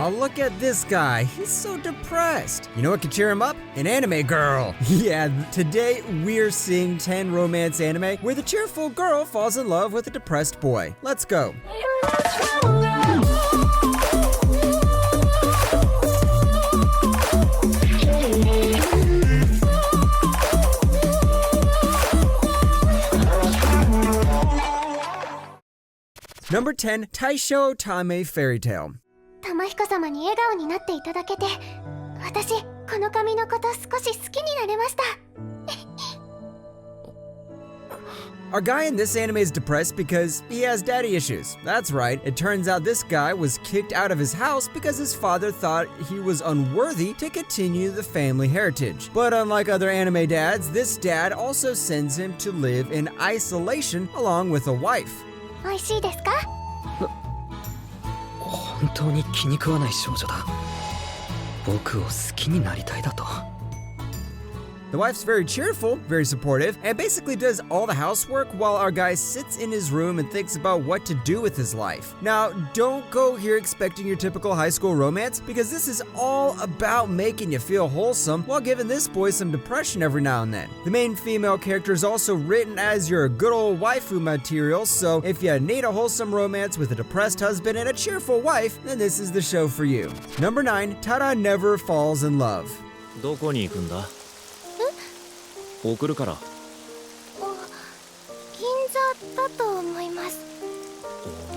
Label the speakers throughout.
Speaker 1: Aw, look at this guy. He's so depressed. You know what could cheer him up? An anime girl. Yeah, today we're seeing 10 romance anime where the cheerful girl falls in love with a depressed boy. Let's go. Number 10, Taisho Tame Fairy Tale.
Speaker 2: 玉彦様に笑顔になっていただけて、私この髪のこと少し好きになれました。
Speaker 1: Our guy in this anime is depressed because he has daddy issues. That's right, it turns out this guy was kicked out of his house because his father thought he was unworthy to continue the family heritage. But unlike other anime dads, this dad also sends him to live in isolation along with a wife.
Speaker 2: 美味しいですか？
Speaker 3: 本当に気に食わない少女だ。僕を好きになりたいだと。
Speaker 1: The wife's very cheerful, very supportive, and basically does all the housework while our guy sits in his room and thinks about what to do with his life. Now, don't go here expecting your typical high school romance, because this is all about making you feel wholesome while giving this boy some depression every now and then. The main female character is also written as your good old waifu material, so if you need a wholesome romance with a depressed husband and a cheerful wife, then this is the show for you. Number 9, Tada Never Falls in Love.
Speaker 4: どこに行くんだ？送るから。
Speaker 2: 銀座だと思います。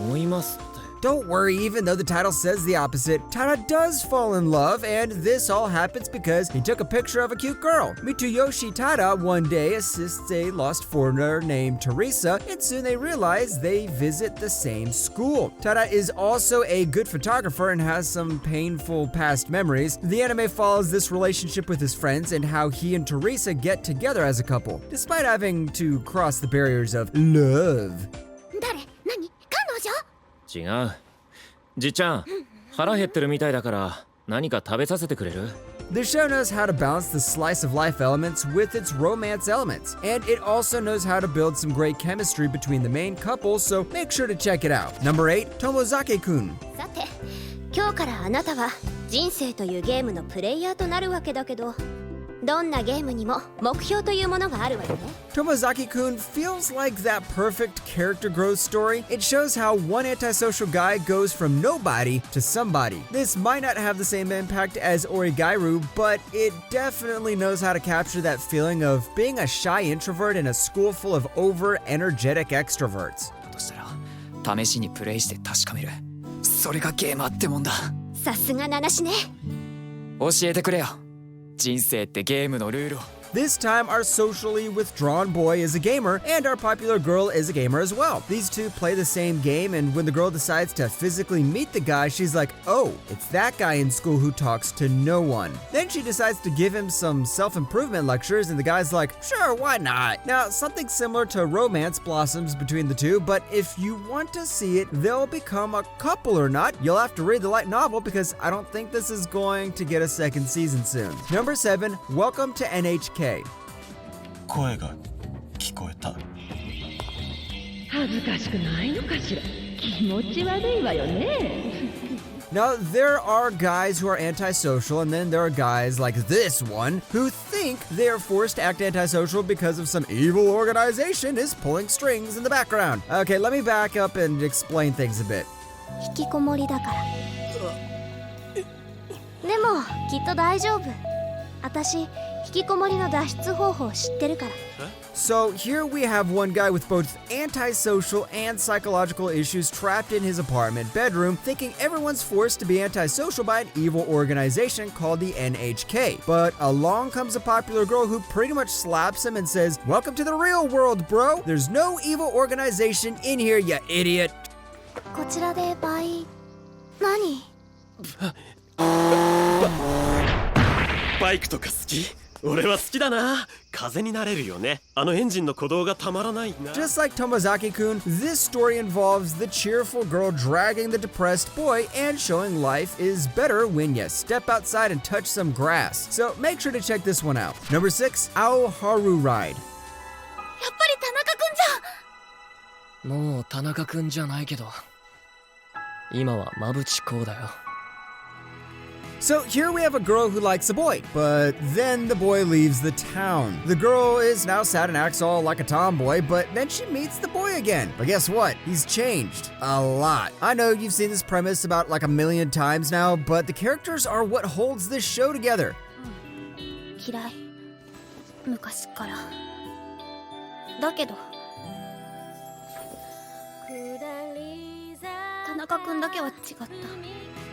Speaker 4: 思いますって。
Speaker 1: Don't worry, even though the title says the opposite, Tada does fall in love, and this all happens because he took a picture of a cute girl. Mitsuyoshi Tada one day assists a lost foreigner named Teresa, and soon they realize they visit the same school. Tada is also a good photographer and has some painful past memories. The anime follows this relationship with his friends and how he and Teresa get together as a couple, despite having to cross the barriers of love.
Speaker 2: 誰？何？彼女？
Speaker 4: 違う。じっちゃん、腹減ってるみたいだから何か食べさせてくれる？
Speaker 1: The show knows how to balance the slice of life elements with its romance elements, and it also knows how to build some great chemistry between the main couple, so make sure to check it out. Number 8, Tomozake-kun.
Speaker 2: さて、今日からあなたは人生というゲームのプレイヤーとなるわけだけど、どんなゲームにも目標というものがあるわよね。
Speaker 1: Tomozaki-kun feels like that perfect character growth story. It shows how one antisocial guy goes from nobody to somebody. This might not have the same impact as Origairu, but it definitely knows how to capture that feeling of being a shy introvert in a school full of over-energetic extroverts.
Speaker 3: としたら試しにプレイして確かめる。それがゲーマーってもんだ。
Speaker 2: さすが七種ね。
Speaker 3: 教えてくれよ。人生ってゲームのルールを。
Speaker 1: This time, our socially withdrawn boy is a gamer, and our popular girl is a gamer as well. These two play the same game, and when the girl decides to physically meet the guy, she's like, oh, it's that guy in school who talks to no one. Then she decides to give him some self-improvement lectures, and the guy's like, sure, why not? Now, something similar to romance blossoms between the two, but if you want to see it, they'll become a couple or not, you'll have to read the light novel because I don't think this is going to get a second season soon. Number 7, Welcome to NHK.
Speaker 5: 声が聞こえた。
Speaker 6: 恥ずかしくないのかしら。気持ち悪いわよね。
Speaker 1: Now, there are guys who are antisocial, and then there are guys like this one who think they are forced to act antisocial because of some evil organization is pulling strings in the background. Okay, let me back up and explain things a bit.
Speaker 2: 引きこもりだから。でもきっと大丈夫。私引きこもりの脱出方法知ってるから。
Speaker 1: So here we have one guy with both antisocial and psychological issues trapped in his apartment bedroom, thinking everyone's forced to be antisocial by an evil organization called the NHK. But along comes a popular girl who pretty much slaps him and says, "Welcome to the real world, bro. There's no evil organization in here, you idiot."
Speaker 2: こちらで倍。何？
Speaker 5: バイクとか好き？俺は好きだな。風になれるよね。あのエンジンの鼓動がたまらないな。
Speaker 1: Just like Tomozaki-kun, this story involves the cheerful girl dragging the depressed boy and showing life is better when you step outside and touch some grass. So make sure to check this one out. Number 6, Aoharu Ride.
Speaker 2: やっぱり田中くんじゃん。
Speaker 3: もう田中くんじゃないけど、今は馬淵こうだよ。
Speaker 1: So here we have a girl who likes a boy, but then the boy leaves the town. The girl is now sad and acts all like a tomboy, but then she meets the boy again. But guess what? He's changed a lot. I know you've seen this premise about like a million times now, but the characters are what holds this show together.
Speaker 2: 嫌い昔からだけど田中君だけは違った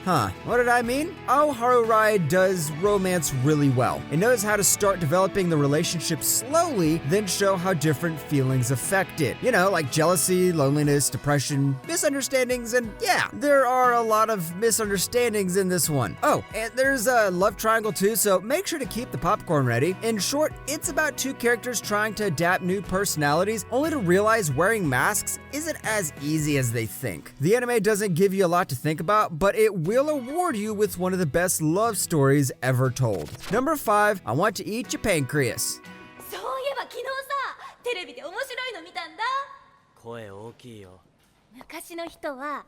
Speaker 1: Huh, what did I mean? Oh, Harurai does romance really well. It knows how to start developing the relationship slowly, then show how different feelings affect it. You know, like jealousy, loneliness, depression, misunderstandings, and yeah, there are a lot of misunderstandings in this one. Oh, and there's a love triangle too, so make sure to keep the popcorn ready. In short, it's about two characters trying to adapt new personalities, only to realize wearing masks isn't as easy as they think. The anime doesn't give you a lot to think about, but it will award you with one of the best love stories ever told. Number 5, I Want to Eat Your Pancreas.
Speaker 2: そういえば昨日さテレビで面白いの見たんだ
Speaker 5: 声大きいよ。
Speaker 2: 昔の人は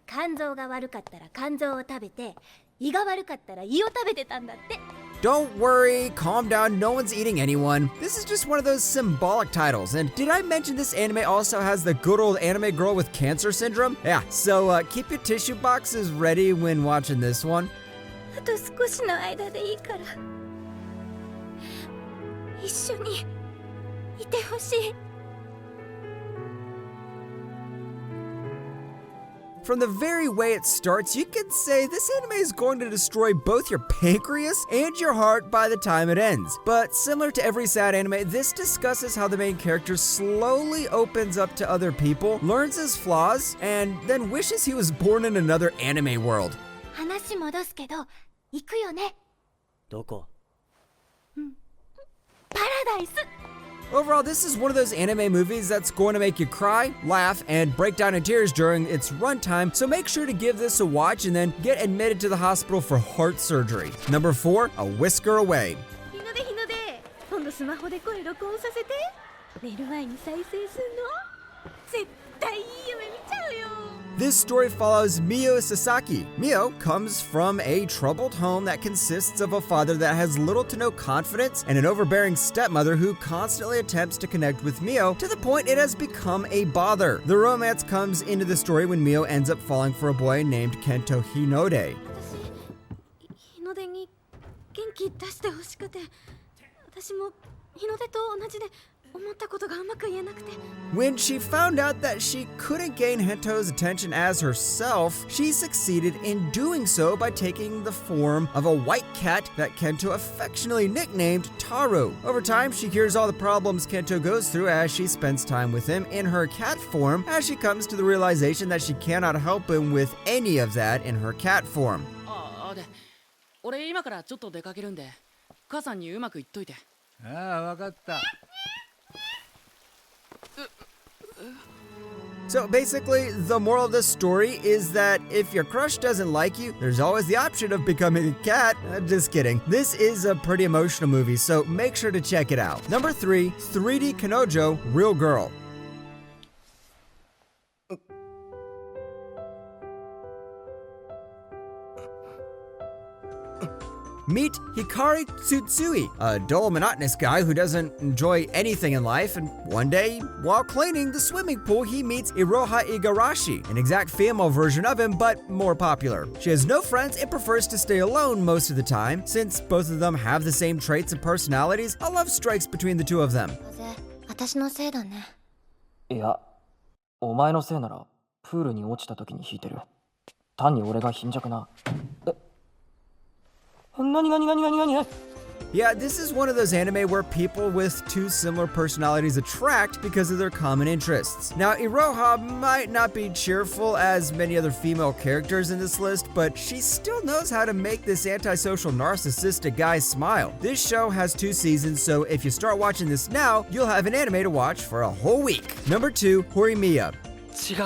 Speaker 2: 肝臓が悪かったら肝臓を食べて胃が悪かったら胃を食べてたんだって
Speaker 1: Don't worry, calm down, no one's eating anyone. This is just one of those symbolic titles. And did I mention this anime also has the good old anime girl with cancer syndrome? Yeah, so keep your tissue boxes ready when watching this one.
Speaker 2: あと少しの間でいいから一緒にいてほしい
Speaker 1: From the very way it starts, you could say this anime is going to destroy both your pancreas and your heart by the time it ends. But similar to every sad anime, this discusses how the main character slowly opens up to other people, learns his flaws, and then wishes he was born in another anime world.
Speaker 2: 話戻すけど行くよね
Speaker 5: どこ？
Speaker 2: パラダイス
Speaker 1: Overall, this is one of those anime movies that's going to make you cry, laugh, and break down in tears during its runtime, so make sure to give this a watch and then get admitted to the hospital for heart surgery. Number 4, A Whisker Away.
Speaker 6: 日の出日の出今度スマホで声録音させて寝る前に再生するの絶対いい夢見ちゃうよ
Speaker 1: This story follows Mio Sasaki. Mio comes from a troubled home that consists of a father that has little to no confidence and an overbearing stepmother who constantly attempts to connect with Mio to the point it has become a bother. The romance comes into the story when Mio ends up falling for a boy named Kento Hinode.
Speaker 6: 私日の出に元気出してほしくて私も日の出と同じで思ったことがうまく言えなくて
Speaker 1: When she found out that she couldn't gain Hento's attention as herself, she succeeded in doing so by taking the form of a white cat that Kento affectionately nicknamed Taro. Over time, she hears all the problems Kento goes through as she spends time with him in her cat form, as she comes to the realization that she cannot help him with any of that in her cat form.
Speaker 7: ああで俺今からちょっと出かけるんで母さんにうまく言っといて
Speaker 8: ああわかった
Speaker 1: So basically, the moral of this story is that if your crush doesn't like you, there's always the option of becoming a cat. Just kidding. This is a pretty emotional movie, so make sure to check it out. Number 3, 3D Kanojo, Real Girl. Meet Hikari Tsutsui, a dull, monotonous guy who doesn't enjoy anything in life, and one day, while cleaning the swimming pool, he meets Iroha Igarashi, an exact female version of him, but more popular. She has no friends and prefers to stay alone most of the time. Since both of them have the same traits and personalities, a love strikes between the two of them.
Speaker 2: 私のせいだね
Speaker 3: いやお前のせいならプールに落ちた時に引いてる単に俺が貧弱な何
Speaker 1: Yeah, this is one of those anime where people with two similar personalities attract because of their common interests. Now, Iroha might not be cheerful as many other female characters in this list, but she still knows how to make this antisocial narcissistic guy smile. This show has 2 seasons, so if you start watching this now, you'll have an anime to watch for a whole week. Number 2, Horimiya.
Speaker 3: 違う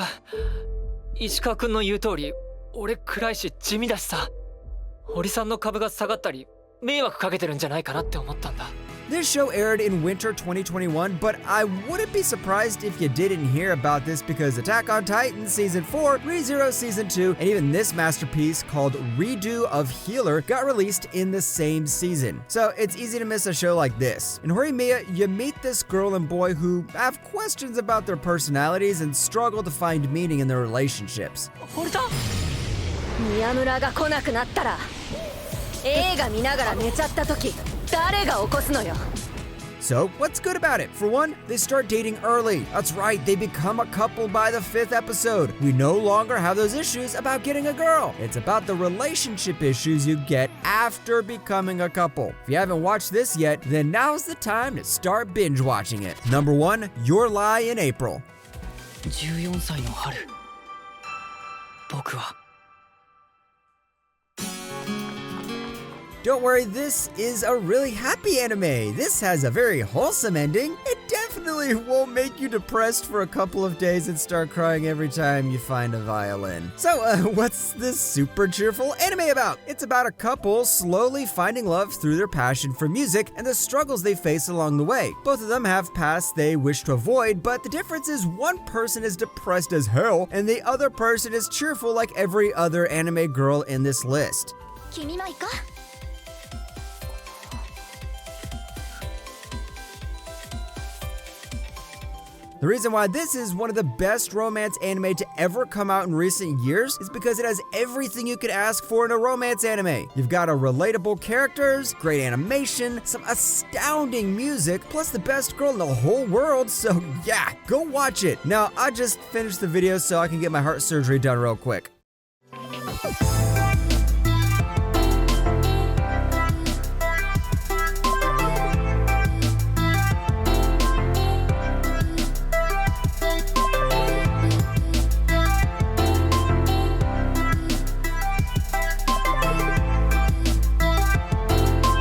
Speaker 3: 石川君の言う通り俺暗いし地味だしさ堀さんの株が下がったり迷惑かけてるんじゃないかなって思ったんだ
Speaker 1: This show aired in winter 2021, but I wouldn't be surprised if you didn't hear about this because Attack on Titan Season 4, ReZero Season 2, and even this masterpiece called Redo of Healer got released in the same season. So it's easy to miss a show like this. In Horimiya, you meet this girl and boy who have questions about their personalities and struggle to find meaning in their relationships.
Speaker 2: 宮村が来なくなったら映画見ながら寝ちゃった時誰が起こすのよ
Speaker 1: So, what's good about it? For one, they start dating early. That's right, they become a couple by the 5th episode. We no longer have those issues about getting a girl. It's about the relationship issues you get after becoming a couple. If you haven't watched this yet, then now's the time to start binge watching it. Number 1, Your Lie in April.
Speaker 7: 14歳の春僕は
Speaker 1: Don't worry, this is a really happy anime. This has a very wholesome ending. It definitely won't make you depressed for a couple of days and start crying every time you find a violin. So, what's this super cheerful anime about? It's about a couple slowly finding love through their passion for music and the struggles they face along the way. Both of them have pasts they wish to avoid, but the difference is one person is depressed as hell and the other person is cheerful like every other anime girl in this list.
Speaker 2: 君も行こう
Speaker 1: The reason why this is one of the best romance anime to ever come out in recent years is because it has everything you could ask for in a romance anime. You've got a relatable characters, great animation, some astounding music, plus the best girl in the whole world, so yeah, go watch it. Now, I just finished the video so I can get my heart surgery done real quick.